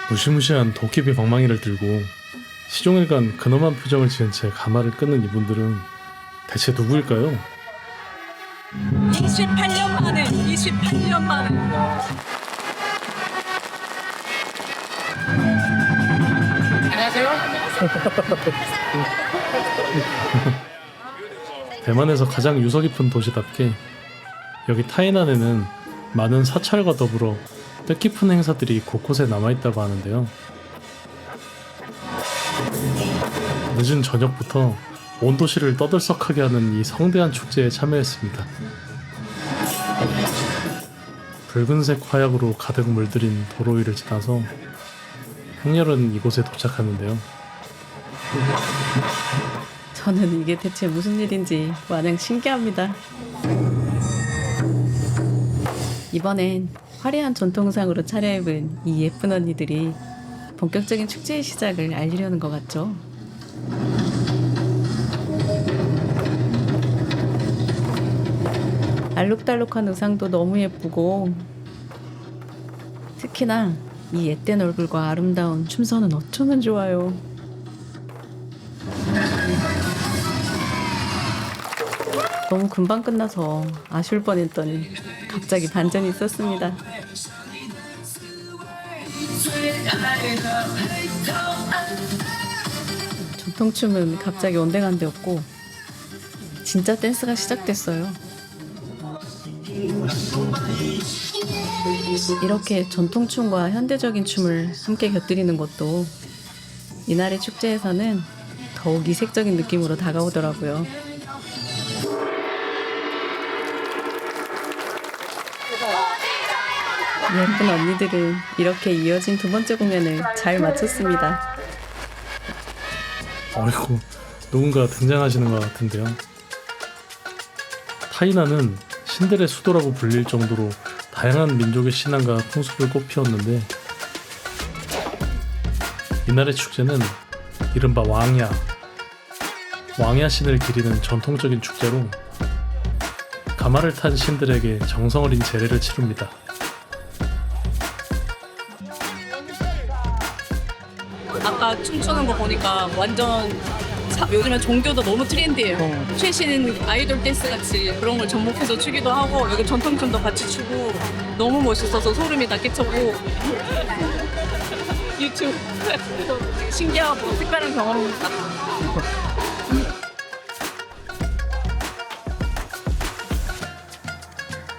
무시무시한 도깨비 방망이를 들고 시종일관 근엄한 표정을 지은 채 가마를 끄는 이분들은 대체 누구일까요? 28년 만에 28년 만에 대만에서 가장 유서 깊은 도시답게 여기 타이난에는 많은 사찰과 더불어 뜻깊은 행사들이 곳곳에 남아있다고 하는데요. 늦은 저녁부터 온 도시를 떠들썩하게 하는 이 성대한 축제에 참여했습니다. 붉은색 화약으로 가득 물들인 도로 위를 지나서 행렬은 이곳에 도착하는데요. 저는 이게 대체 무슨 일인지 마냥 신기합니다. 이번엔 화려한 전통상으로 차려입은 이 예쁜 언니들이 본격적인 축제의 시작을 알리려는 것 같죠. 알록달록한 의상도 너무 예쁘고 특히나 이 앳된 얼굴과 아름다운 춤선은 어쩌면 좋아요. 너무 금방 끝나서 아쉬울 뻔했더니 갑자기 반전이 있었습니다. 전통춤은 갑자기 온데간데없고 진짜 댄스가 시작됐어요. 이렇게 전통춤과 현대적인 춤을 함께 곁들이는 것도 이날의 축제에서는 더욱 이색적인 느낌으로 다가오더라고요. 예쁜 언니들은 이렇게 이어진 두 번째 공연을 잘 마쳤습니다. 어이구, 누군가 등장하시는 것 같은데요. 타이난은 신들의 수도라고 불릴 정도로 다양한 민족의 신앙과 풍습을 꽃피웠는데 이날의 축제는 이른바 왕야 신을 기리는 전통적인 축제로 가마를 탄 신들에게 정성 어린 제례를 치릅니다. 아까 춤추는 거 보니까 완전 요즘에 종교도 너무 트렌디해요. 최신 아이돌 댄스 같이 그런 걸 접목해서 추기도 하고 여기 전통춤도 같이 추고 너무 멋있어서 소름이 다 끼쳤고 유튜브 신기하고 특별한 경험입니다.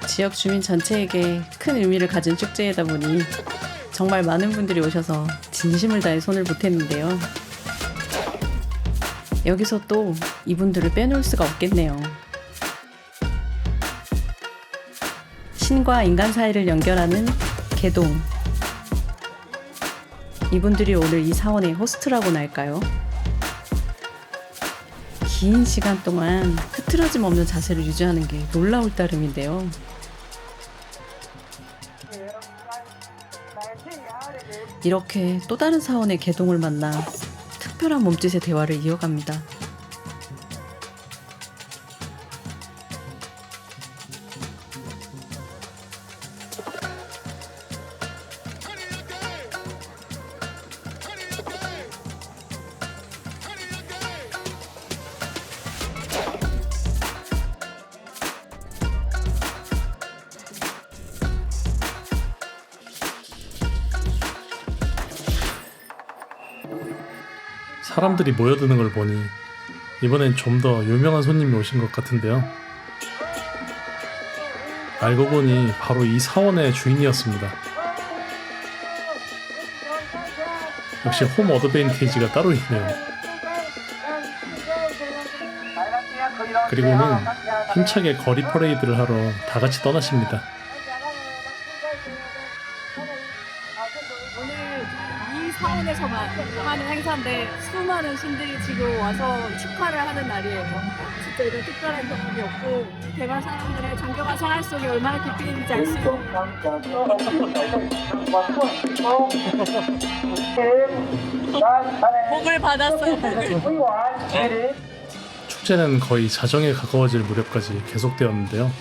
지역 주민 전체에게 큰 의미를 가진 축제이다 보니 정말 많은 분들이 오셔서 진심을 다해 손을 보탰는데요. 여기서 또 이분들을 빼놓을 수가 없겠네요. 신과 인간 사이를 연결하는 개동. 이분들이 오늘 이 사원의 호스트라고나 할까요? 긴 시간 동안 흐트러짐 없는 자세를 유지하는 게 놀라울 따름인데요. 이렇게 또 다른 사원의 개동을 만나 특별한 몸짓의 대화를 이어갑니다. 사람들이 모여드는 걸 보니 이번엔 좀 더 유명한 손님이 오신 것 같은데요. 알고 보니 바로 이 사원의 주인이었습니다. 역시 홈 어드밴티지가 따로 있네요. 그리고는 힘차게 거리 퍼레이드를 하러 다 같이 떠나십니다. 오늘 이 사원에서만 하는 행사인데 수많은 신들이 지금 와서 축하를 하는 날이에요. 진짜 이런 특별한 경험이 없고 대만 사람들의 정교한 생활 속에 얼마나 깊이 있는지 알 수 있고 복을 받았어요. 복을. 축제는 거의 자정에 가까워질 무렵까지 계속되었는데요.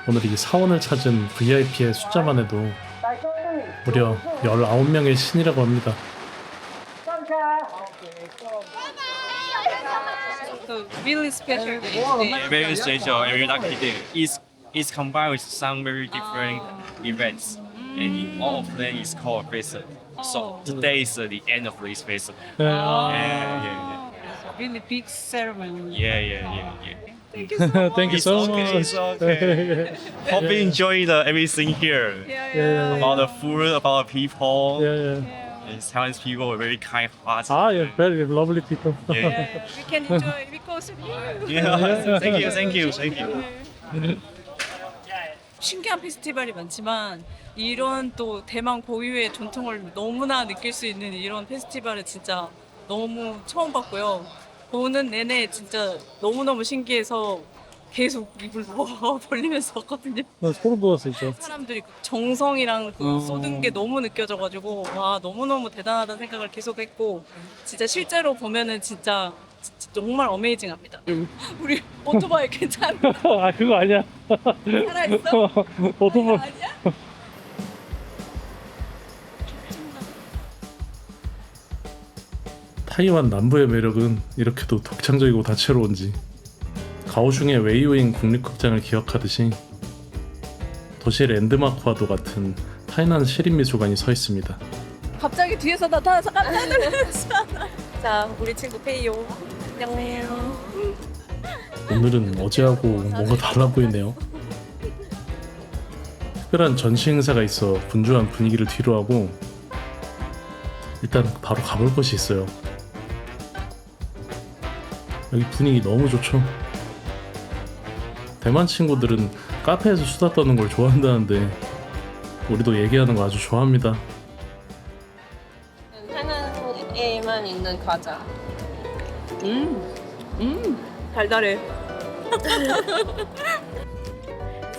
오늘 이 사원을 찾은 VIP의 숫자만 해도 무려 19명의 신이라고 합니다. So really special day. Very special, very lucky day. It's combined with some very different events, and all of them is called festival. So today is the end of this festival. Yeah. Really big ceremony. Yeah. Thank you so much. Thank you It's so okay, much. it's okay. Hope you enjoy everything here. Yeah. About the food, about the people. Yeah. And Taiwanese people are very kind-hearted. Ah, yeah, very lovely people. Yeah. We can enjoy because of you. Yeah. Thank you. 신기한 페스티벌이 많지만 이런 또 대만 고유의 전통을 너무나 느낄 수 있는 이런 페스티벌은 진짜 너무 처음 봤고요. 보는 내내 진짜 너무너무 신기해서 계속 입을 벌리면서 봤거든요. 나 소름 돋았어 진짜. 사람들이 그 정성이랑 그 쏟은 게 너무 느껴져가지고 와 너무너무 대단하다는 생각을 계속 했고 진짜 실제로 보면은 진짜 정말 어메이징합니다. 우리 오토바이 괜찮아? 아 그거 아니야. 살아있어? 오토바이. 아니야? 타이완 남부의 매력은 이렇게도 독창적이고 다채로운지 가오슝의 웨이오잉 국립극장을 기억하듯이 도시의 랜드마크와도 같은 타이난 시립미술관이 서 있습니다. 갑자기 뒤에서 나타나서 깜짝 놀랐어. 자, 우리 친구 페이요. 안녕하세요. 오늘은 어제하고 뭔가 달라 보이네요. 특별한 전시 행사가 있어 분주한 분위기를 뒤로하고 일단 바로 가볼 곳이 있어요. 여기 분위기 너무 좋죠? 대만 친구들은 카페에서 수다 떠는 걸 좋아한다는데 우리도 얘기하는 거 아주 좋아합니다. 하나에만 있는 과자. 달달해.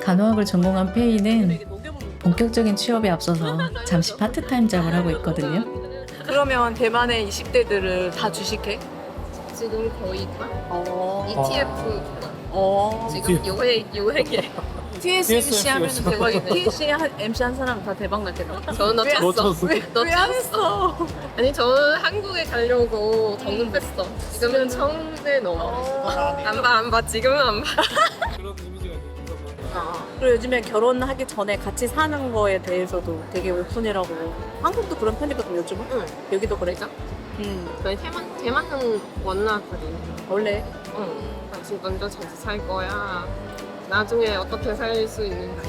간호학을 전공한 페이는 이게 녹여보면 본격적인 취업에 앞서서 잠시 파트타임 잡을 하고 있거든요. 그러면 대만의 20대들을 다 주식해? 지금 거의 다 어. ETF 어. 지금 유행이에요. TSMC 하면 대박이네. TSMC MC 한 사람 다 대박 났겠다. 저는 왜 넣쳤어. 왜안 했어? 아니 저는 한국에 가려고 돈을 뺐어. 지금은 처음에 넘어. 안 봐. 지금은 안 봐. 그리고 요즘에 결혼하기 전에 같이 사는 거에 대해서도 되게 오픈이라고. 한국도 그런 편이거든 요즘은. 응. 여기도 그래? 저희 대만은 원나거든. 원래 같이 먼저 잘 살 거야. 나중에 어떻게 살 수 있는가.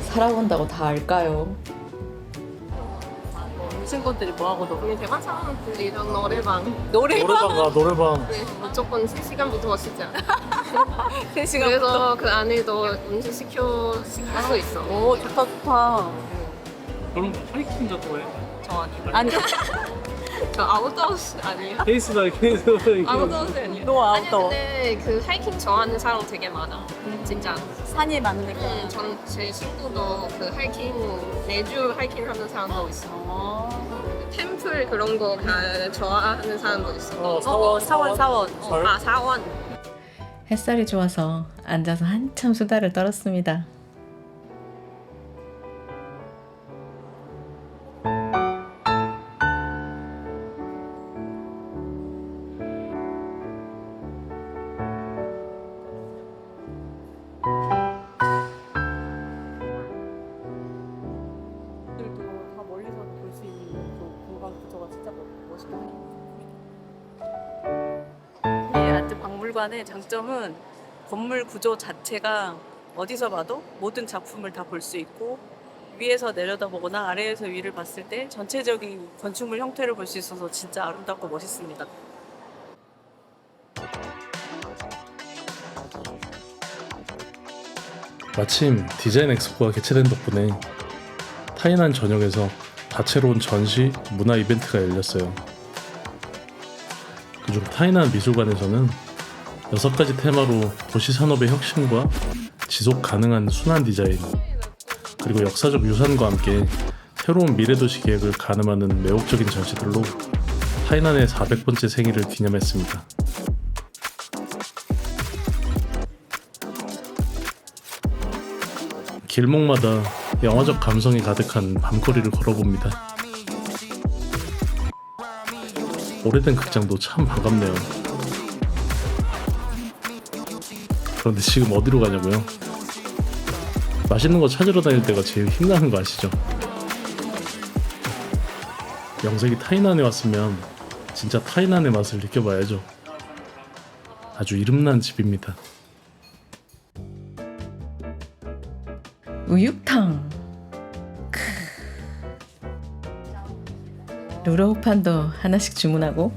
살아본다고 다 알까요? 친구들이 뭐 하고 놀아? 우리 대만 사람들이 이런 노래방 노래방 노래방. 네, 무조건 3시간부터 시작. 3시간. 그래서 그 안에도 음식 시킬 수 있어. 오 좋다. 그럼 하이킹도 좋아해? 저 아니에요. 아니 저 아웃도어스 아니에요? 케이스다 케이스. 아웃도어스 아니에요? 너 아니 아웃도어. 근데 그 하이킹 좋아하는 사람 되게 많아. 진짜. 산이 많으니까. 제 친구도 그 하이킹 매주 하이킹 하는 사람도 있어. 템플 그런 거 좋아하는 사람도 있어. 사원. 사원. 햇살이 좋아서 앉아서 한참 수다를 떨었습니다. 다 멀리서 볼 수 있는 공간 구조가 진짜 멋있다. 이 아트 박물관의 장점은 건물 구조 자체가 어디서 봐도 모든 작품을 다 볼 수 있고 위에서 내려다보거나 아래에서 위를 봤을 때 전체적인 건축물 형태를 볼 수 있어서 진짜 아름답고 멋있습니다. 마침 디자인 엑스포가 개최된 덕분에 타이난 전역에서 다채로운 전시, 문화 이벤트가 열렸어요. 그중 타이난 미술관에서는 6가지 테마로 도시 산업의 혁신과 지속 가능한 순환 디자인, 그리고 역사적 유산과 함께 새로운 미래도시 계획을 가늠하는 매혹적인 전시들로 타이난의 400번째 생일을 기념했습니다. 길목마다 영화적 감성이 가득한 밤거리를 걸어봅니다. 오래된 극장도 참 반갑네요. 그런데 지금 어디로 가냐고요? 맛있는 거 찾으러 다닐 때가 제일 힘나는 거 아시죠? 영색이 타이난에 왔으면 진짜 타이난의 맛을 느껴봐야죠. 아주 이름난 집입니다. 우육탕. 크. 루로우판도 하나씩 주문하고.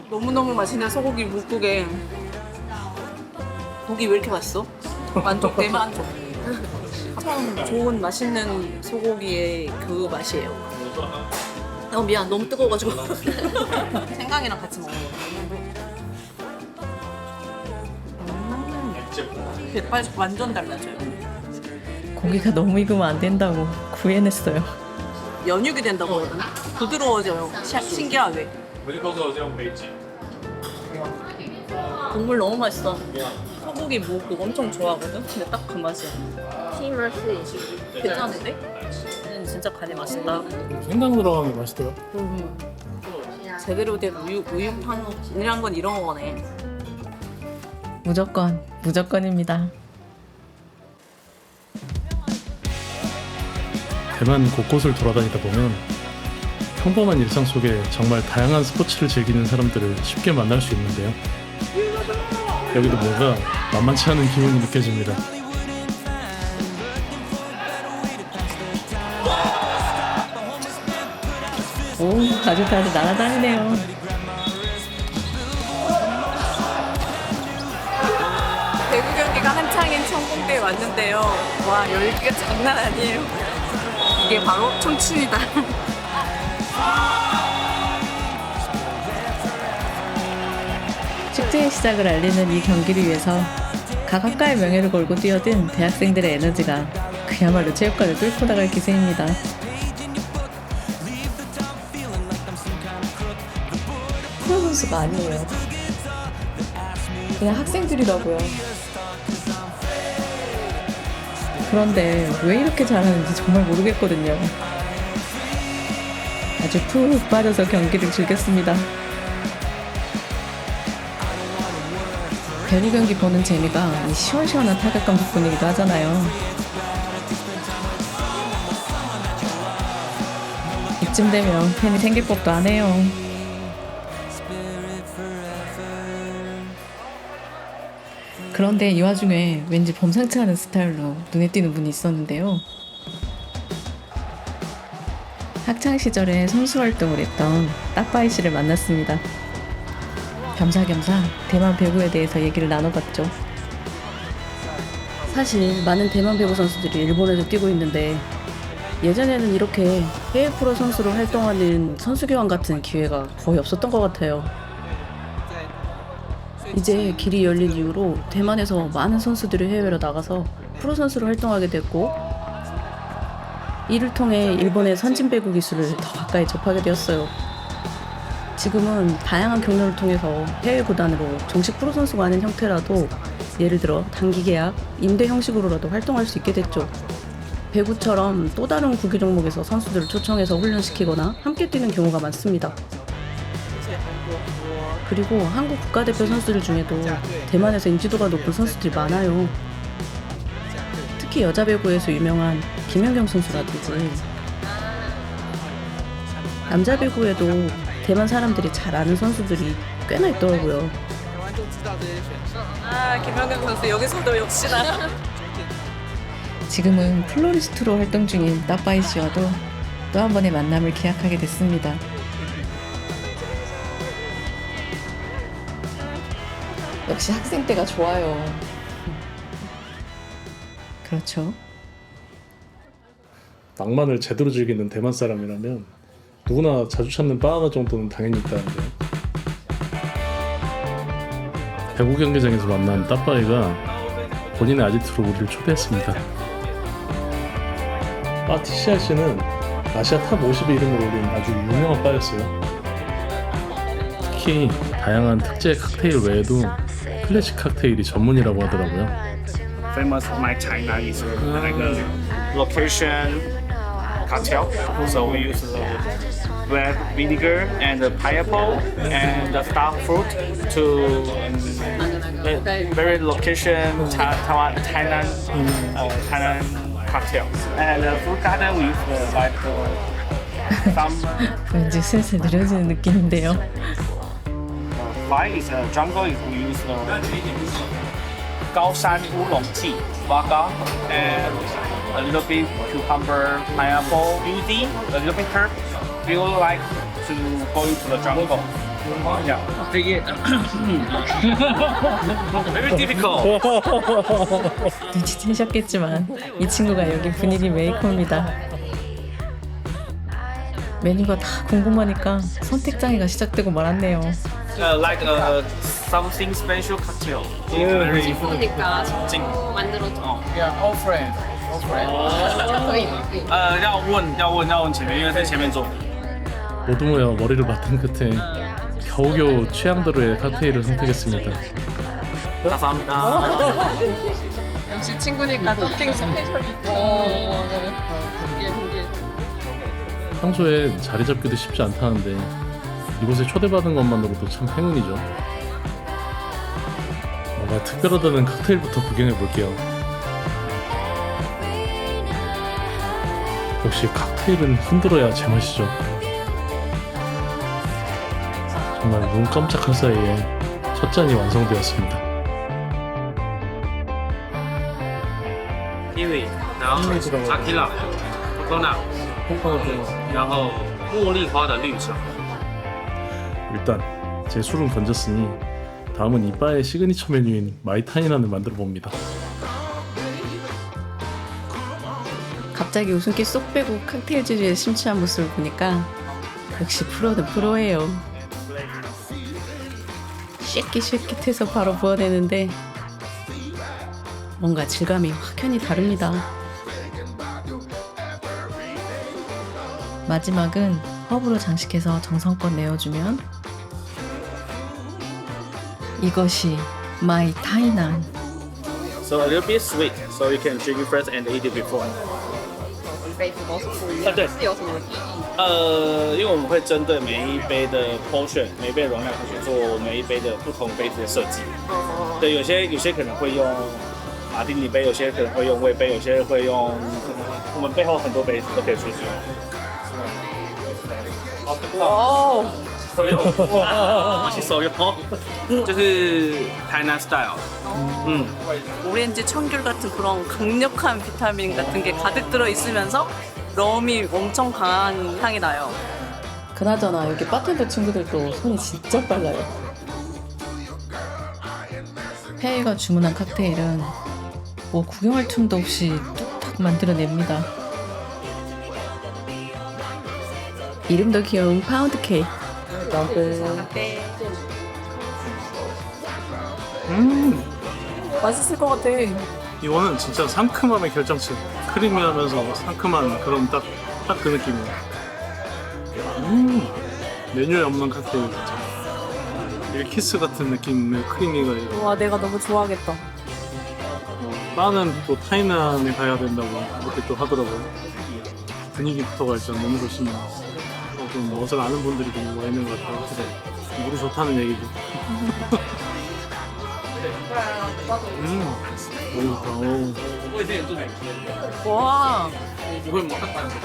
너무너무 맛있는 소고기 묵국에 고기 왜 이렇게 맛있어? 만족 대만족. 참 좋은 맛있는 소고기의 그 맛이에요. 미안 너무 뜨거워가지고 생강이랑 같이 먹어. 백발 완전 달라져요. 고기가 너무 익으면 안 된다고 구해냈어요. 연육이 된다고 그러나? 부드러워져요. 신기하게. 국물 너무 맛있어. 소고기 묵국 엄청 좋아하거든? 근데 딱 그 맛이야. 티 맛이 괜찮은데? 진짜 간이 맛있다. 생강 들어가는 게 맛있대요. 제대로 된 우육탕이란 건 이런 거네. 무조건입니다. 대만 곳곳을 돌아다니다 보면 평범한 일상 속에 정말 다양한 스포츠를 즐기는 사람들을 쉽게 만날 수 있는데요. 여기도 뭔가 만만치 않은 기분이 느껴집니다. 오, 아주 다들 날아다니네요. 배구 경기가 한창인 청공대에 왔는데요. 와, 열기가 장난 아니에요. 이게 바로 청춘이다. 축제의 시작을 알리는 이 경기를 위해서 각하의 명예를 걸고 뛰어든 대학생들의 에너지가 그야말로 체육관을 뚫고 나갈 기세입니다. 프로 선수가 아니에요. 그냥 학생들이라고요. 그런데 왜 이렇게 잘하는지 정말 모르겠거든요. 아주 푹 빠져서 경기를 즐겼습니다. 배구 경기 보는 재미가 이 시원시원한 타격감 덕분이기도 하잖아요. 이쯤 되면 팬이 생길 법도 하네요. 그런데 이 와중에 왠지 범상치 않은 스타일로 눈에 띄는 분이 있었는데요. 학창 시절에 선수 활동을 했던 따빠이 씨를 만났습니다. 겸사겸사 대만 배구에 대해서 얘기를 나눠봤죠. 사실 많은 대만 배구 선수들이 일본에서 뛰고 있는데 예전에는 이렇게 해외 프로 선수로 활동하는 선수 교환 같은 기회가 거의 없었던 것 같아요. 이제 길이 열린 이후로 대만에서 많은 선수들이 해외로 나가서 프로 선수로 활동하게 됐고 이를 통해 일본의 선진 배구 기술을 더 가까이 접하게 되었어요. 지금은 다양한 경로를 통해서 해외 구단으로 정식 프로 선수가 아닌 형태라도 예를 들어 단기 계약, 임대 형식으로라도 활동할 수 있게 됐죠. 배구처럼 또 다른 구기 종목에서 선수들을 초청해서 훈련시키거나 함께 뛰는 경우가 많습니다. 그리고 한국 국가대표 선수들 중에도 대만에서 인지도가 높은 선수들이 많아요. 특히 여자 배구에서 유명한 김연경 선수라든지 남자 배구에도 대만 사람들이 잘 아는 선수들이 꽤나 있더라고요. 아, 김연경 선수 여기서도 역시나. 지금은 플로리스트로 활동 중인 따빠이 씨와도 또 한 번의 만남을 기약하게 됐습니다. 역시 학생 때가 좋아요. 그렇죠. 낭만을 제대로 즐기는 대만 사람이라면 누구나 자주 찾는 바하나 정도는 당연히 있다는데요. 배구 경기장에서 만난 따빠이가 본인의 아지트로 우리를 초대했습니다. 바 티시아 씨는 아시아 탑 50의 이름을 올린 아주 유명한 바였어요. 특히 다양한 특제 칵테일 외에도 클래식 칵테일이 전문이라고 하더라고요. famous like China is like a location cocktail. So we use red vinegar and the pineapple and the star fruit to very location Taiwan Thailand cocktail. And the fruit garden we use like some 왠지 슬슬 느려지는 느낌인데요. wine is jungle is we use Gaoshan Oolong tea, vodka, and a little bit cucumber, pineapple, beauty, a little bit herb. We would like to go into the jungle. Yeah. Very difficult. 눈치채셨겠지만 이 친구가 여기 분위기 메이커입니다. 메뉴가 다 궁금하니까 선택장애가 시작되고 말았네요. Like something special cocktail. Very 그러니까 직접 만들어줘. Yeah, all friend.要问前面，因为在前面坐。 모두 모여 머리를 맞댄 끝에 겨우겨우 취향대로의 칵테일을 선택했습니다. 감사합니다. 역시 친구니까 토핑 스페셜이 평소에 자리 잡기도 쉽지 않다는데 이곳에 초대받은 것만으로도 참 행운이죠. 뭔가 특별하다는 칵테일부터 구경해 볼게요. 역시 칵테일은 흔들어야 제맛이죠. 정말 눈 깜짝할 사이에 첫 잔이 완성되었습니다. kiwi，然后tequila， coconut， 然后茉莉花的绿茶。 일단 제 술은 건졌으니 다음은 이 바의 시그니처 메뉴인 마이타이난을 만들어 봅니다. 갑자기 웃음기 쏙 빼고 칵테일 주류에 심취한 모습을 보니까 역시 프로는 프로예요. 쉐킷쉐킷해서 바로 부어내는데 뭔가 질감이 확연히 다릅니다. 마지막은 허브로 장식해서 정성껏 내어주면 이것이 마이 타이난. So a little bit sweet, so you can drink it first and eat it before. 一辈子都是不一样，对是有什么意义？因为我们会针对每一杯的 portion， 每一杯容量去做每一杯的不同杯子的设计。对，有些可能会用马丁尼杯，有些可能会用威杯，有些会用我们背后很多杯子都可以出去。오, 手游，手游，就是台南 style。 오렌지 청귤 같은 그런 강력한 비타민 같은 게 가득 들어 있으면서 럼이 엄청 강한 향이 나요. 그나저나 여기 바텐더 친구들도 손이 진짜 빨라요. 페이가 주문한 칵테일은 뭐 구경할 틈도 없이 뚝딱 만들어냅니다. 이름도 귀여운 파운드 케이크. 맛있을 것 같아. 이거는 진짜 상큼함의 결정체. 크리미하면서 상큼한 그런 딱 그 느낌이에요. 메뉴에 없는 칵테일 진짜. 밀키스 같은 느낌의 크리미가 있고. 와, 내가 너무 좋아하겠다. 바는 또 타이난에 가야 된다고 그렇게 또 하더라고요. 분위기부터가 일단 너무 좋습니다. 좀 멋을 아는 분들이 좀 와 있는 것 같아요. 그래. 물이 좋다는 얘기죠. 너무 좋다. 와,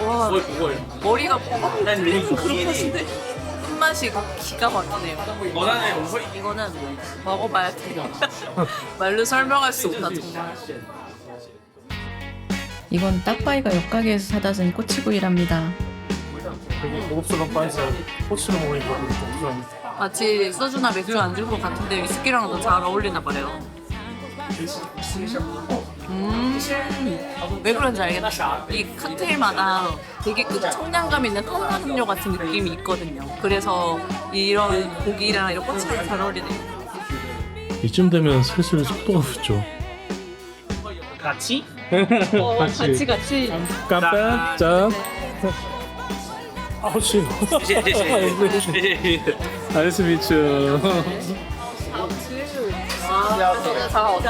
와, 머리가 그렇게 하신데 손맛이 기가 막히네요. 이거는 먹어봐야 돼요. 말로 설명할 수 없다 정말. 이건 딱바이가 옆가게에서 사다 준 꼬치구이랍니다. 되게 고급스러운 바에서 코치를 먹으니까 고급스러운. 마치 소주나 맥주 안 줄 것 같은데 위스키랑도 잘 어울리나 봐요. 왜 그런지 알겠다. 이 칵테일마다 되게 청량감 있는 탄산음료 같은 느낌이 있거든요. 그래서 이런 고기랑 이런 꼬치랑 잘 어울리네요. 이쯤 되면 슬슬 속도가 붙죠. 같이? 같이. 깜빡. 아우치.谢谢。 나이스 미츠. 真的超好吃，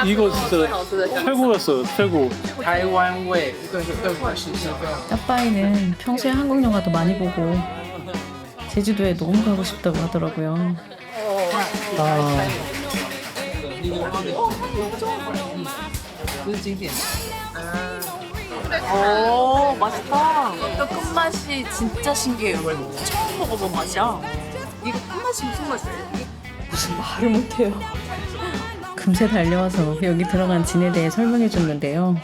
이거 진짜 好吃的香。 최고였어요, 최고. 台湾味，对我是这个。 짜파이는 평소에 한국 영화도 많이 보고 제주도에 너무 가고 싶다고 하더라고요. 아, 这是经典。 오 맛있다. 또 끝맛이 진짜 신기해요. 처음 먹어본 맛이야. 이거 끝맛이 무슨 맛이에요? 무슨 말을 못해요. 금세 달려와서 여기 들어간 진에 대해 설명해 줬는데요.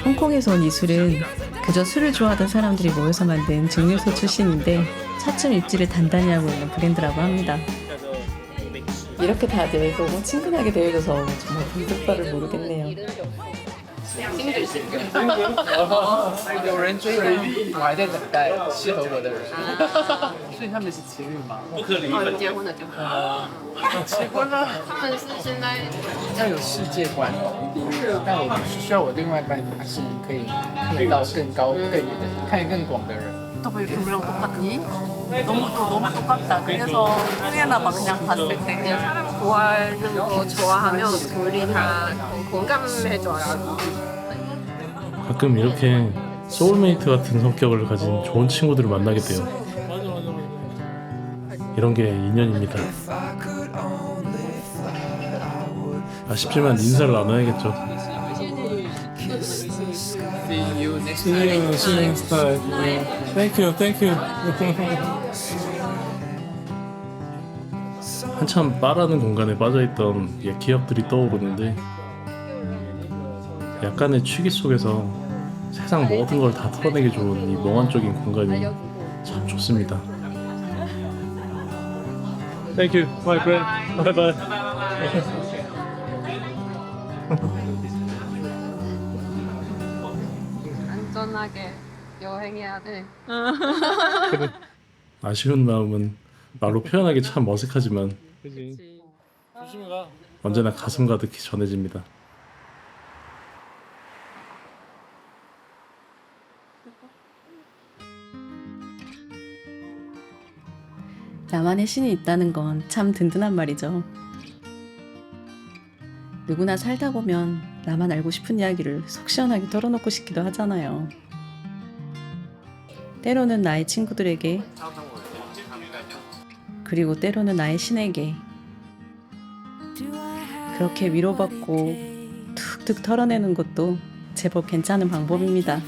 홍콩에서 온 이 술은 그저 술을 좋아하던 사람들이 모여서 만든 증류소 출신인데 차츰 입지를 단단히 하고 있는 브랜드라고 합니다. 이렇게 다들 너무 친근하게 대해줘서 정말 믿을 바를 모르겠네요. 有人追人，我还在等待适合我的人。所以他们是情侣吗？哦，结婚了，结婚了。结婚了，他们是现在要有世界观。但我需要我另外一半，他是可以看到更高、更远的、看得更广的人。 왜 이렇게 우리랑 똑같니? 너무 똑같다. 그래서 후회나 봐 그냥 봤을 때. 그냥 사람 좋아하는 거 좋아하면 둘이 다 공감해줘요. 가끔 이렇게 소울메이트 같은 성격을 가진 좋은 친구들을 만나게 돼요. 이런 게 인연입니다. 아쉽지만 인사를 나눠야겠죠. See you next see you, see you next time. Thank you, thank you. 한참 바라는 공간에 빠져있던 옛 기억들이 떠오르는데 약간의 취기 속에서 세상 모든 걸 다 털어내기 좋은 이 몽환적인 공간이 참 좋습니다. Thank you, my friend. Bye bye. 안전하게 여행해야 돼. 아쉬운 마음은 말로 표현하기 참 어색하지만 그지. 조심히 가. 언제나 가슴 가득히 전해집니다. 나만의 신이 있다는 건 참 든든한 말이죠. 누구나 살다 보면 나만 알고 싶은 이야기를 속 시원하게 털어놓고 싶기도 하잖아요. 때로는 나의 친구들에게, 그리고 때로는 나의 신에게 그렇게 위로받고 툭툭 털어내는 것도 제법 괜찮은 방법입니다.